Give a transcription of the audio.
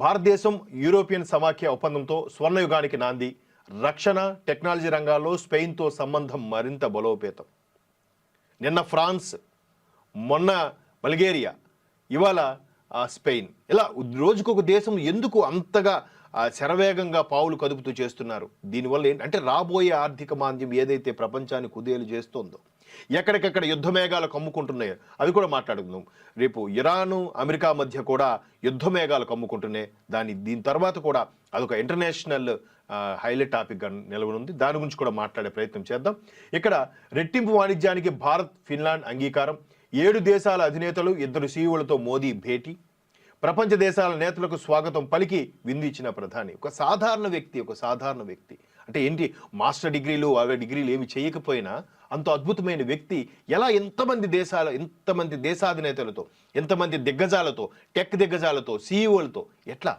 భారతదేశం యూరోపియన్ సమాఖ్య ఒప్పందంతో స్వర్ణయుగానికి నాంది. రక్షణ టెక్నాలజీ రంగాల్లో స్పెయిన్తో సంబంధం మరింత బలోపేతం. నిన్న ఫ్రాన్స్, మొన్న బల్గేరియా, ఇవాళ స్పెయిన్. ఇలా రోజుకొక దేశం ఎందుకు అంతగా శరవేగంగా పావులు కదుపుతూ చేస్తున్నారు? దీనివల్ల ఏంటంటే రాబోయే ఆర్థిక మాంద్యం ఏదైతే ప్రపంచాన్ని కుదేలు చేస్తోందో, ఎక్కడికెక్కడ యుద్ధ మేఘాలు కమ్ముకుంటున్నాయో అవి కూడా మాట్లాడుకుందాం. రేపు ఇరాను అమెరికా మధ్య కూడా యుద్ధ మేఘాలు కమ్ముకుంటున్నాయి. దీని తర్వాత కూడా అదొక ఇంటర్నేషనల్ హైలైట్ టాపిక్గా నిలవనుంది. దాని గురించి కూడా మాట్లాడే ప్రయత్నం చేద్దాం. ఇక్కడ రెట్టింపు వాణిజ్యానికి భారత్, ఫిన్లాండ్ అంగీకారం. 7 దేశాల అధినేతలు, 2 సీఈఓలతో మోదీ భేటీ. ప్రపంచ దేశాల నేతలకు స్వాగతం పలికి విందు ఇచ్చిన ప్రధాని. ఒక సాధారణ వ్యక్తి అంటే ఏంటి, మాస్టర్ డిగ్రీలు డిగ్రీలు ఏమి చేయకపోయినా అంత అద్భుతమైన వ్యక్తి ఎలా ఎంతమంది దేశాధినేతలతో, ఎంతమంది దిగ్గజాలతో, టెక్ దిగ్గజాలతో, సీఈఓలతో ఎట్లా